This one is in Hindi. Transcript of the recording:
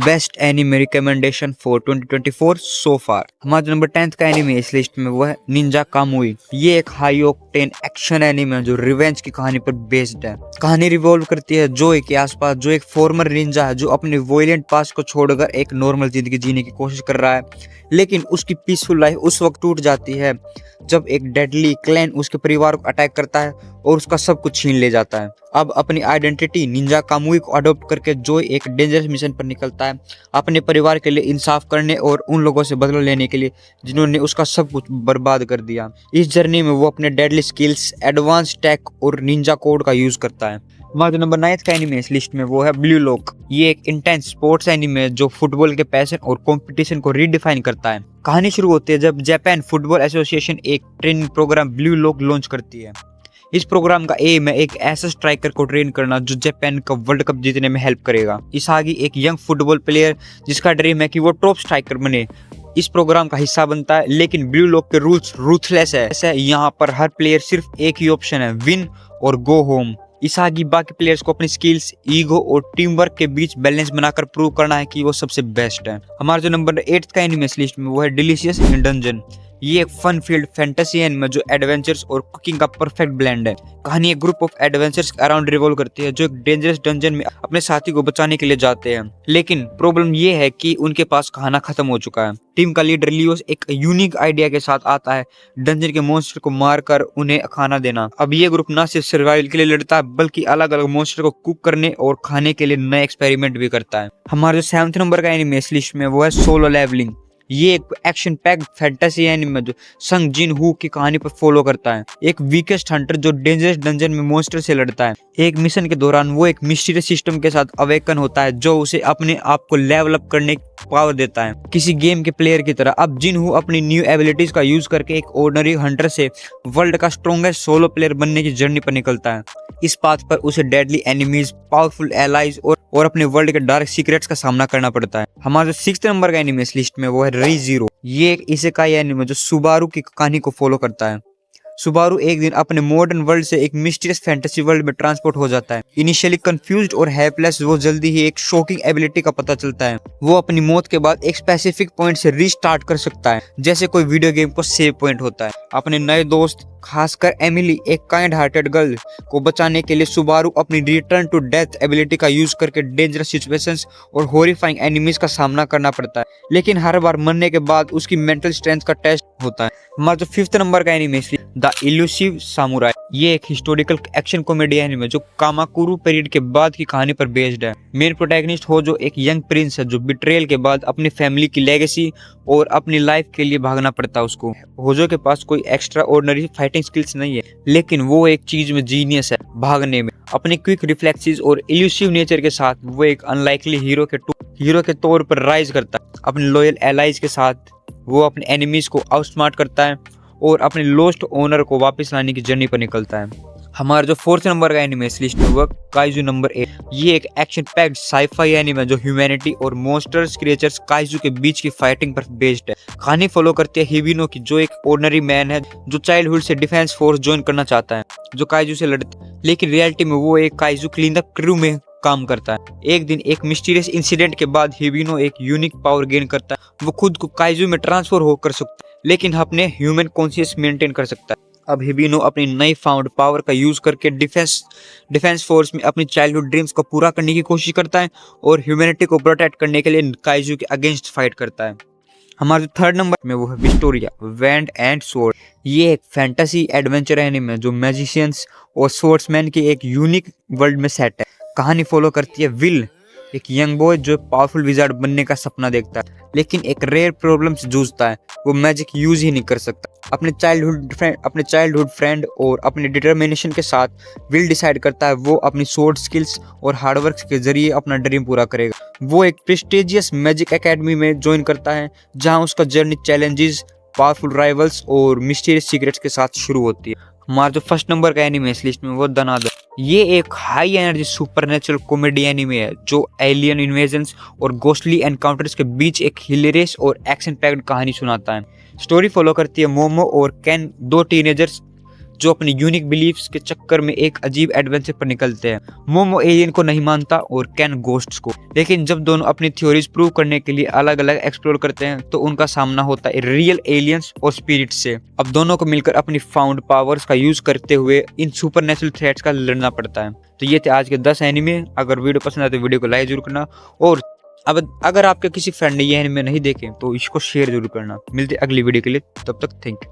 बेस्ट एनिमे रिकमेंडेशन फॉर 2024 सो फार। हमारा जो नंबर 10 का एनिमे इस लिस्ट में वो है निंजा कामुई। ये एक हाई ऑक्टेन एक्शन एनिमे है जो रिवेंज की कहानी पर बेस्ड है। कहानी रिवॉल्व करती है जोई के आसपास, जो एक फॉर्मर निंजा है जो अपने वॉयलेंट पास्ट को छोड़कर एक नॉर्मल जिंदगी जीने की कोशिश कर रहा है, लेकिन उसकी पीसफुल लाइफ उस वक्त टूट जाती है जब एक डेडली क्लैन उसके परिवार को अटैक करता है और उसका सब कुछ छीन ले जाता है। अब अपनी आइडेंटिटी निंजा कामुई को अडॉप्ट करके जोई एक डेंजरस मिशन पर निकलता है, अपने परिवार के लिए इंसाफ करने और उन लोगों से बदला लेने के लिए जिन्होंने उसका सब कुछ बर्बाद कर दिया। इस जर्नी में वो अपने डेडली स्किल्स, एडवांस टेक और निंजा कोड का यूज करता है। हमारा जो नंबर 9 का एनिमे इस लिस्ट में वो है ब्लू लॉक। ये एक इंटेंस स्पोर्ट्स एनिमे है जो फुटबॉल के पैशन और कंपटीशन को रीडिफाइन करता है। कहानी शुरू होती है जब जापान फुटबॉल एसोसिएशन एक training programme Blue Lock launch करती है। इस प्रोग्राम का एम है एक ऐसा स्ट्राइकर को ट्रेन करना जो जापान का वर्ल्ड कप जीतने में हेल्प करेगा। इसागी एक यंग फुटबॉल प्लेयर जिसका ड्रीम है कि वो टॉप स्ट्राइकर बने, इस प्रोग्राम का हिस्सा बनता है, लेकिन ब्लू लॉक के रूल्स रूथलेस है। ऐसा यहाँ पर हर प्लेयर सिर्फ एक ही ऑप्शन है, विन और गो होम। इसागी बाकी प्लेयर्स को अपनी स्किल्स, ईगो और टीम वर्क के बीच बैलेंस बनाकर प्रूव करना है कि वो सबसे बेस्ट है। हमारा जो नंबर 8 का एनिमे इस लिस्ट में वो है डिलीशियस इन डंजन। ये एक फन फील्ड फैंटेसी एनिमे जो एडवेंचर्स और कुकिंग का परफेक्ट ब्लेंड है। कहानी एक group of adventures around revolve करती है जो एक डेंजरस डंजन में अपने साथी को बचाने के लिए जाते हैं, लेकिन प्रॉब्लम ये है कि उनके पास खाना खत्म हो चुका है। टीम का लीडर लियोस एक यूनिक आइडिया के साथ आता है, डंजन के मॉन्स्टर को मारकर उन्हें खाना देना। अब ये ग्रुप न सिर्फ सर्वाइवल के लिए लड़ता है बल्कि अलग अलग मॉन्स्टर को कुक करने और खाने के लिए नए एक्सपेरिमेंट भी करता है। हमारे जो 7 नंबर का एनिमे इस लिस्ट में वो है सोलो लेवलिंग। ये एक एक्शन पैक्ड फैंटेसी एनिमे जो संग जिन हू की कहानी पर फॉलो करता है, एक वीकेस्ट हंटर जो डेंजरस डंजन में मॉन्स्टर से लड़ता है। एक मिशन के दौरान वो एक मिस्टीरियस सिस्टम के साथ अवेकन होता है जो उसे अपने आप को लेवल अप करने की पावर देता है, किसी गेम के प्लेयर की तरह। अब जिन हू अपनी न्यू एबिलिटीज का यूज करके एक ऑर्डिनरी हंटर से वर्ल्ड का स्ट्रॉन्गेस्ट सोलो प्लेयर बनने की जर्नी पर निकलता है। इस पाथ पर उसे डेडली एनिमीज, पावरफुल एलाइज और अपने वर्ल्ड के डार्क सीक्रेट्स का सामना करना पड़ता है। हमारा जो 6 नंबर का एनिमे इस लिस्ट में वो है रीज़ीरो। ये एक इसेकाई एनिमे जो सुबारू की कहानी को फॉलो करता है। सुबारू एक दिन अपने मॉडर्न वर्ल्ड से एक मिस्टीरियस फैंटेसी वर्ल्ड में ट्रांसपोर्ट हो जाता है। इनिशियली कंफ्यूज्ड और हेल्पलेस, वो जल्दी ही एक शॉकिंग एबिलिटी का पता चलता है। वो अपनी मौत के बाद एक स्पेसिफिक पॉइंट से रीस्टार्ट कर सकता है, जैसे कोई वीडियो गेम को सेव पॉइंट होता है। अपने नए दोस्त, खासकर एमिली, एक काइंड हार्टेड गर्ल को बचाने के लिए सुबारू अपनी रिटर्न टू डेथ एबिलिटी का यूज करके डेंजरस सिचुएशंस और हॉरिफाइंग एनिमीज का सामना करना पड़ता है, लेकिन हर बार मरने के बाद उसकी मेंटल स्ट्रेंथ का टेस्ट होता है। हमारा जो 5 नंबर का एनिमे द इल्यूसिव सामुराई। ये एक हिस्टोरिकल एक्शन कॉमेडी एनिमे जो कामाकुरु पीरियड के बाद की कहानी पर बेस्ड है। मेन प्रोटैगनिस्ट होजो एक यंग प्रिंस है जो बिट्रेयल के बाद अपनी फैमिली की लेगेसी और अपनी लाइफ के लिए भागना पड़ता है उसको। होजो के पास कोई एक्स्ट्रा ऑर्डिनरी फाइटिंग स्किल्स नहीं है, लेकिन वो एक चीज में जीनियस है, भागने में। अपने क्विक रिफ्लेक्सेस और इल्यूसिव नेचर के साथ वो एक अनलाइकली हीरो के तौर पर राइज करता है। अपने लॉयल एलाइज के साथ वो अपने एनिमीज को आउटस्मार्ट करता है और अपने लॉस्ट ओनर को वापस लाने की जर्नी पर निकलता है। हमारा जो 4 नंबर का एनिमे इस लिस्ट में वो काइजू नंबर 8। ये एक एक्शन पैक्ड साईफाई एनिमे जो ह्यूमैनिटी और मॉन्स्टर्स क्रिएचर्स काइजू के बीच की फाइटिंग पर बेस्ड है। कहानी फॉलो करती है हिबिनो की, जो एक ऑर्डिनरी मैन है जो चाइल्डहुड से डिफेंस फोर्स ज्वाइन करना चाहता है, जो काइजू से लड़ता है, लेकिन रियलिटी में वो एक काइजू क्लीन अप क्रू में काम करता है। एक दिन एक मिस्टीरियस इंसिडेंट के बाद हिबिनो एक यूनिक पावर गेन करता है। वो खुद को काइजू में ट्रांसफर होकर सकता है, लेकिन अपने ह्यूमन कॉन्शियस मेंटेन कर सकता है। अब हिबिनो अपनी नई फाउंड पावर का यूज करके डिफेंस फोर्स में अपनी चाइल्डहुड ड्रीम्स को पूरा करने की कोशिश करता है और ह्यूमैनिटी को प्रोटेक्ट करने के लिए काइजू के अगेंस्ट फाइट करता है। हमारे 3rd नंबर में वो है विक्टोरिया वैंड एंड स्वॉर्ड। ये एक फैंटेसी एडवेंचर एनिमे जो मैजिशियंस और स्वॉर्ड्समैन की एक यूनिक वर्ल्ड में सेट है। कहानी फॉलो करती है विल, एक यंग बॉय जो पावरफुल विजार्ड बनने का सपना देखता है, लेकिन एक रेयर प्रॉब्लम से जूझता है। वो मैजिक यूज ही नहीं कर सकता। अपने चाइल्डहुड फ्रेंड और अपने डिटर्मिनेशन के साथ विल डिसाइड करता है वो अपनी स्वॉर्ड स्किल्स और हार्डवर्क के जरिए अपना ड्रीम पूरा करेगा। वो एक प्रेस्टिजियस मैजिक एकेडमी में ज्वाइन करता है जहां उसका जर्नी चैलेंजेस, पावरफुल राइवल्स और मिस्टीरियस सीक्रेट्स के साथ शुरू होती है। हमारा जो 1st नंबर का एनिमे इस लिस्ट में वो दनादर। ये एक high energy supernatural comedy anime है जो एलियन इन्वेजन्स और घोस्टली एनकाउंटर्स के बीच एक हिलेरियस और एक्शन पैक्ड कहानी सुनाता है। स्टोरी फॉलो करती है मोमो और केन, 2 टीनेजर्स जो अपनी यूनिक बिलीफ्स के चक्कर में एक अजीब एडवेंचर पर निकलते हैं। मोमो एलियन को नहीं मानता और कैन गोस्ट्स को, लेकिन जब दोनों अपनी थ्योरीज प्रूव करने के लिए अलग अलग एक्सप्लोर करते हैं तो उनका सामना होता है रियल एलियंस और स्पिरिट से। अब दोनों को मिलकर अपनी फाउंड पावर्स का यूज करते हुए इन सुपरनेचुरल थ्रेट्स का लड़ना पड़ता है। तो ये थे आज के 10 एनिमे। अगर वीडियो पसंद आए तो वीडियो को लाइक जरूर करना, और अब अगर आपके किसी फ्रेंड ने ये एनिमे नहीं देखे तो इसको शेयर जरूर करना। मिलते अगली वीडियो के लिए, तब तक थैंक यू।